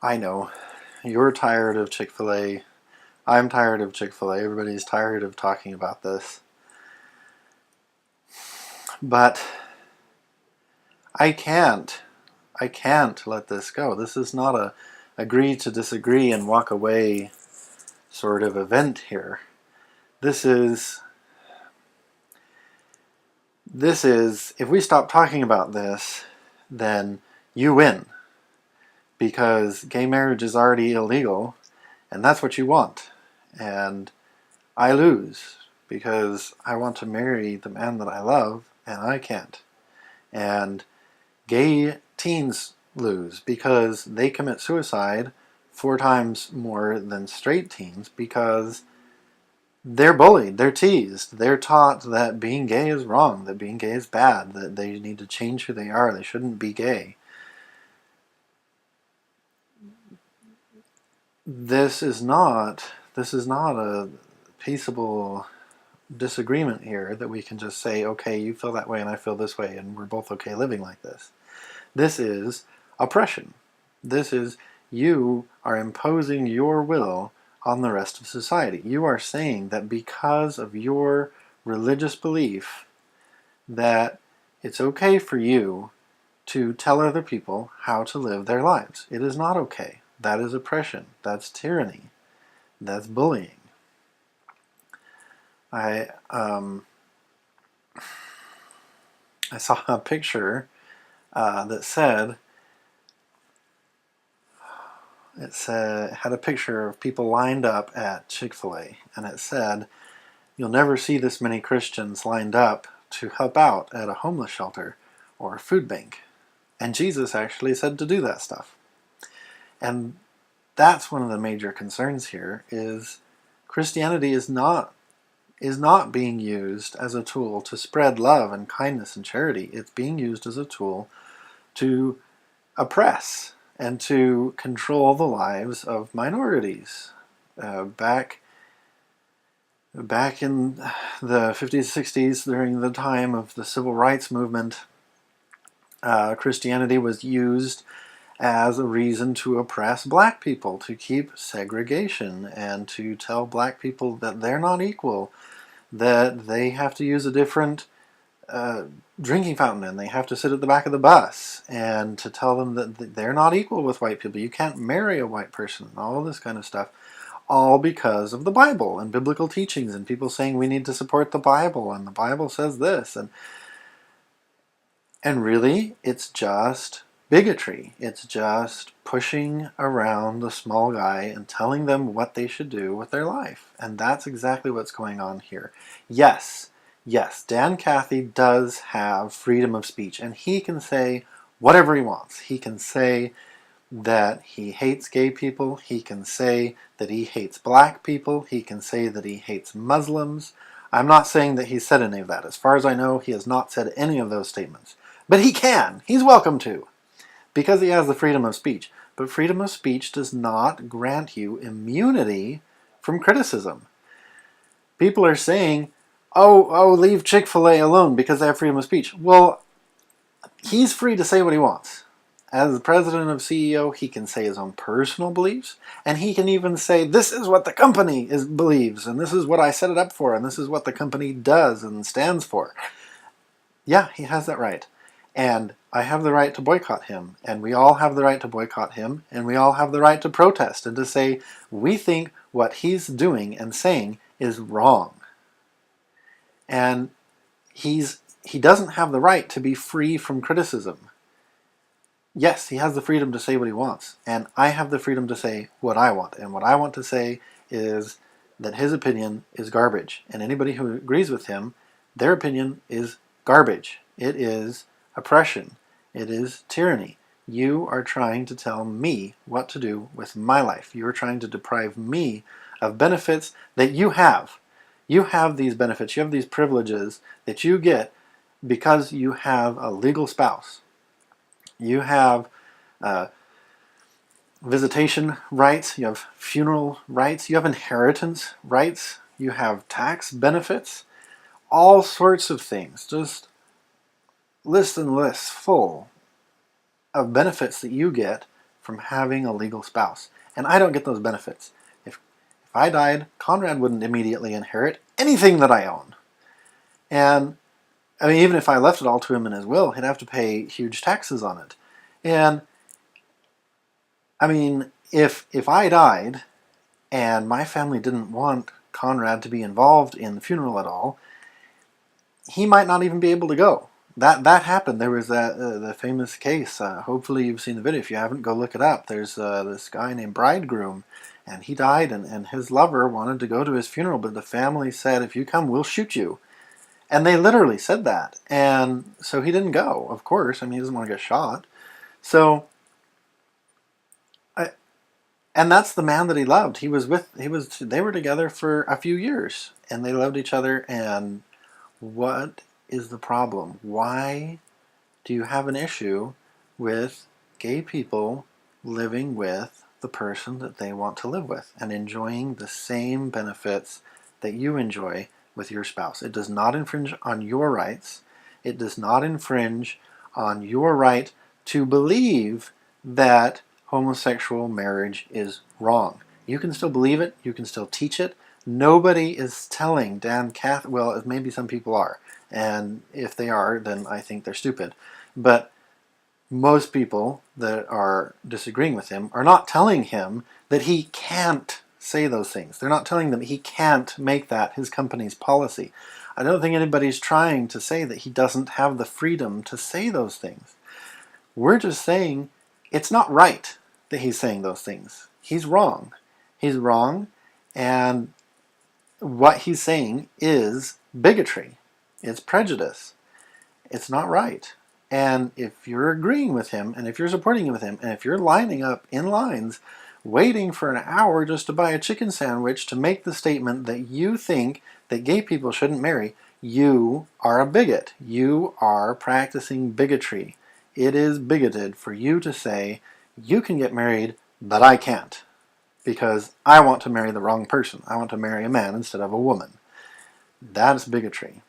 I know. You're tired of Chick-fil-A. I'm tired of Chick-fil-A. Everybody's tired of talking about this. But I can't. I can't let this go. This is not a agree to disagree and walk away sort of event here. This is, if we stop talking about this, then you win. Because gay marriage is already illegal, and that's what you want. And I lose because I want to marry the man that I love, and I can't. And gay teens lose because they commit suicide 4 times more than straight teens because they're bullied, they're teased, they're taught that being gay is wrong, that being gay is bad, that they need to change who they are, they shouldn't be gay. This is not a peaceable disagreement here that we can just say, okay, you feel that way and I feel this way and we're both okay living like this. This is oppression. This is you are imposing your will on the rest of society. You are saying that because of your religious belief that it's okay for you to tell other people how to live their lives. It is not okay. That is oppression. That's tyranny. That's bullying. I saw a picture that said, it had a picture of people lined up at Chick-fil-A, and it said, "You'll never see this many Christians lined up to help out at a homeless shelter or a food bank." And Jesus actually said to do that stuff. And that's one of the major concerns here, is Christianity is not being used as a tool to spread love and kindness and charity. It's being used as a tool to oppress and to control the lives of minorities. Back in the 50s, 60s, during the time of the civil rights movement, Christianity was used as a reason to oppress black people, to keep segregation, and to tell black people that they're not equal, that they have to use a different drinking fountain and they have to sit at the back of the bus, and to tell them that they're not equal with white people. You can't marry a white person, and all this kind of stuff. All because of the Bible and biblical teachings and people saying we need to support the Bible and the Bible says this. And really, it's just bigotry. It's just pushing around the small guy and telling them what they should do with their life. And that's exactly what's going on here. Yes, Dan Cathy does have freedom of speech, and he can say whatever he wants. He can say that he hates gay people. He can say that he hates black people. He can say that he hates Muslims. I'm not saying that he's said any of that. As far as I know, he has not said any of those statements. But he can. He's welcome to, because he has the freedom of speech. But freedom of speech does not grant you immunity from criticism. People are saying, oh, leave Chick-fil-A alone because they have freedom of speech. Well, he's free to say what he wants. As the president of CEO, he can say his own personal beliefs, and he can even say, this is what the company believes, and this is what I set it up for, and this is what the company does and stands for. Yeah, he has that right. And I have the right to boycott him, and we all have the right to boycott him, and we all have the right to protest and to say, we think what he's doing and saying is wrong. And he doesn't have the right to be free from criticism. Yes, he has the freedom to say what he wants, and I have the freedom to say what I want. And what I want to say is that his opinion is garbage, and anybody who agrees with him, their opinion is garbage. It is oppression. It is tyranny. You are trying to tell me what to do with my life. You are trying to deprive me of benefits that you have. You have these benefits, you have these privileges that you get because you have a legal spouse. You have visitation rights, you have funeral rights, you have inheritance rights, you have tax benefits, all sorts of things. Just lists and lists full of benefits that you get from having a legal spouse. And I don't get those benefits. If I died, Conrad wouldn't immediately inherit anything that I own. And I mean, even if I left it all to him in his will, he'd have to pay huge taxes on it. And I mean, if I died and my family didn't want Conrad to be involved in the funeral at all, he might not even be able to go. That happened. There was the famous case. Hopefully you've seen the video. If you haven't, go look it up. There's this guy named Bridegroom, and he died, and his lover wanted to go to his funeral, but the family said, if you come, we'll shoot you. And they literally said that. And so he didn't go, of course. I mean, he doesn't want to get shot. So, and that's the man that he loved. They were together for a few years, and they loved each other. And what is the problem? Why do you have an issue with gay people living with the person that they want to live with and enjoying the same benefits that you enjoy with your spouse? It does not infringe on your rights. It does not infringe on your right to believe that homosexual marriage is wrong. You can still believe it. You can still teach it. Nobody is telling Dan Cathy, well, maybe some people are, and if they are, then I think they're stupid. But most people that are disagreeing with him are not telling him that he can't say those things. They're not telling them he can't make that his company's policy. I don't think anybody's trying to say that he doesn't have the freedom to say those things. We're just saying it's not right that he's saying those things. He's wrong. He's wrong, and what he's saying is bigotry. It's prejudice. It's not right. And if you're agreeing with him, and if you're supporting him with him, and if you're lining up in lines waiting for an hour just to buy a chicken sandwich to make the statement that you think that gay people shouldn't marry, you are a bigot. You are practicing bigotry. It is bigoted for you to say, you can get married, but I can't, because I want to marry the wrong person. I want to marry a man instead of a woman. That is bigotry.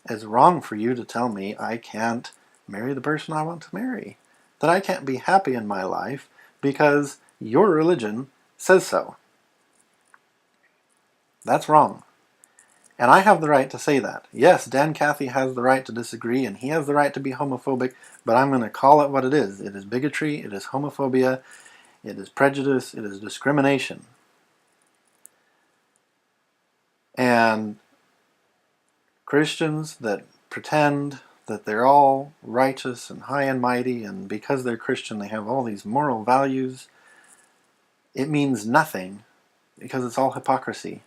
It's wrong for you to tell me I can't marry the person I want to marry, that I can't be happy in my life because your religion says so. That's wrong. And I have the right to say that. Yes, Dan Cathy has the right to disagree, and he has the right to be homophobic, but I'm going to call it what it is. It is bigotry, it is homophobia, it is prejudice, it is discrimination. And Christians that pretend that they're all righteous and high and mighty, and because they're Christian they have all these moral values, it means nothing, because it's all hypocrisy.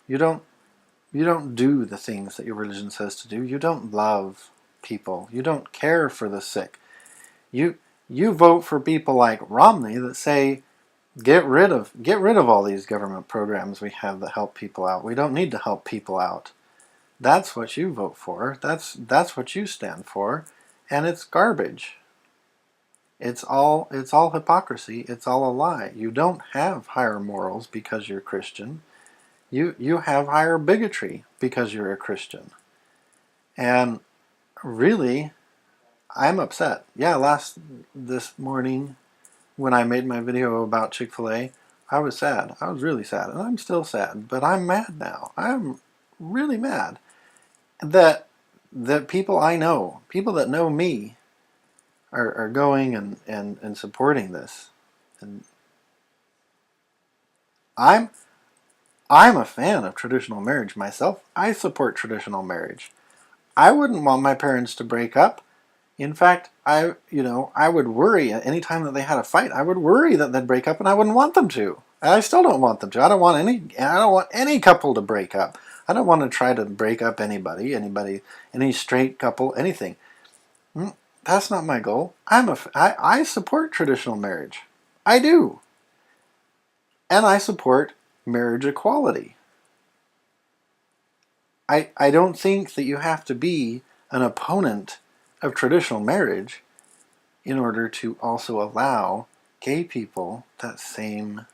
You don't do the things that your religion says to do. You don't love people. You don't care for the sick. You vote for people like Romney that say, get rid of all these government programs we have that help people out. We don't need to help people out. That's what you vote for. That's what you stand for, and it's garbage. It's all hypocrisy. It's all a lie. You don't have higher morals because you're Christian. You have higher bigotry because you're a Christian. And really, I'm upset. Yeah, this morning when I made my video about Chick-fil-A, I was sad. I was really sad, and I'm still sad, but I'm mad now. I'm really mad that people I know, people that know me, are going and supporting this. And I'm a fan of traditional marriage myself. I support traditional marriage. I wouldn't want my parents to break up. In fact, I would worry any time that they had a fight. I would worry that they'd break up, and I wouldn't want them to. And I still don't want them to. I don't want any couple to break up. I don't want to try to break up anybody, any straight couple, anything. That's not my goal. I support traditional marriage. I do. And I support marriage equality. I don't think that you have to be an opponent of traditional marriage in order to also allow gay people that same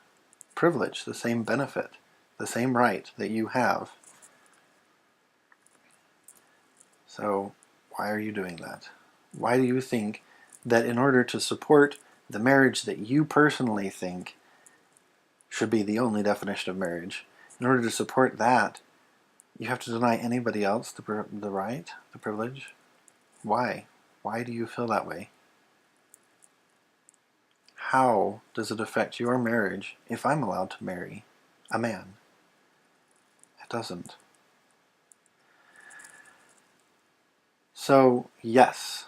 privilege, the same benefit, the same right that you have. So why are you doing that? Why do you think that in order to support the marriage that you personally think should be the only definition of marriage. In order to support that, you have to deny anybody else the right, the privilege. Why? Why do you feel that way? How does it affect your marriage if I'm allowed to marry a man? It doesn't. So, yes,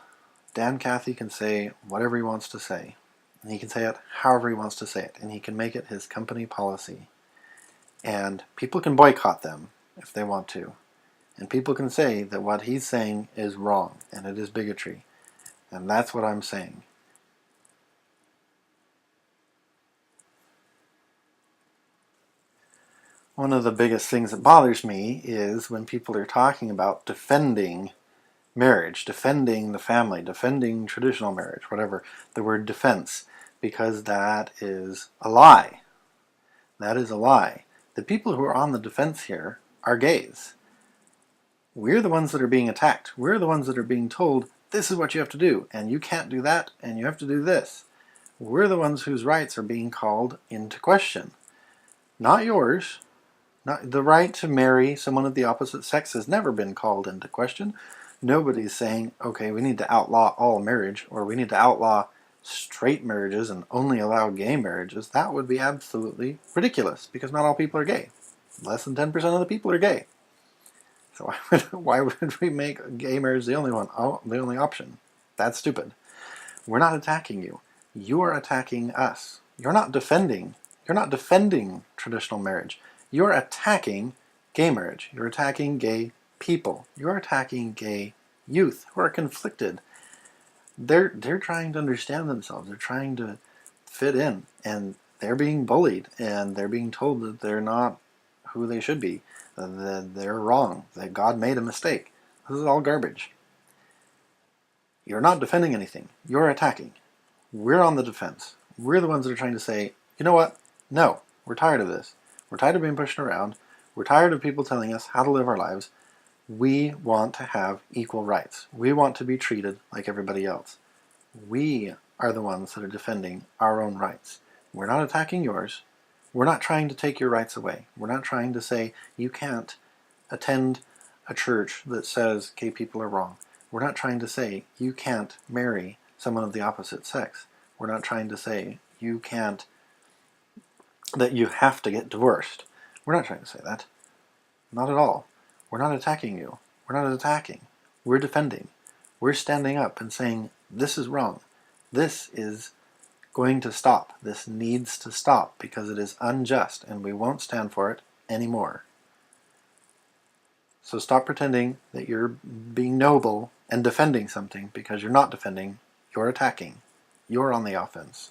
Dan Cathy can say whatever he wants to say. And he can say it however he wants to say it. And he can make it his company policy. And people can boycott them if they want to. And people can say that what he's saying is wrong and it is bigotry. And that's what I'm saying. One of the biggest things that bothers me is when people are talking about defending marriage, defending the family, defending traditional marriage, whatever, the word defense, because that is a lie. That is a lie. The people who are on the defense here are gays. We're the ones that are being attacked. We're the ones that are being told, this is what you have to do, and you can't do that, and you have to do this. We're the ones whose rights are being called into question. Not yours. Not, the right to marry someone of the opposite sex has never been called into question. Nobody's saying, okay, we need to outlaw all marriage, or we need to outlaw straight marriages and only allow gay marriages. That would be absolutely ridiculous, because not all people are gay. Less than 10% of the people are gay. So why would we make gay marriage the only option? That's stupid. We're not attacking you. You are attacking us. You're not defending traditional marriage. You're attacking gay marriage. You're attacking gay people. You're attacking gay youth who are conflicted. They're trying to understand themselves. They're trying to fit in, and they're being bullied, and they're being told that they're not who they should be, that they're wrong, that God made a mistake. This is all garbage. You're not defending anything. You're attacking. We're on the defense. We're the ones that are trying to say, you know what? No, we're tired of this. We're tired of being pushed around. We're tired of people telling us how to live our lives. We want to have equal rights. We want to be treated like everybody else. We are the ones that are defending our own rights. We're not attacking yours. We're not trying to take your rights away. We're not trying to say you can't attend a church that says gay people are wrong. We're not trying to say you can't marry someone of the opposite sex. We're not trying to say that you have to get divorced. We're not trying to say that. Not at all. We're not attacking you. We're not attacking. We're defending. We're standing up and saying, this is wrong. This is going to stop. This needs to stop because it is unjust and we won't stand for it anymore. So stop pretending that you're being noble and defending something, because you're not defending, you're attacking. You're on the offense.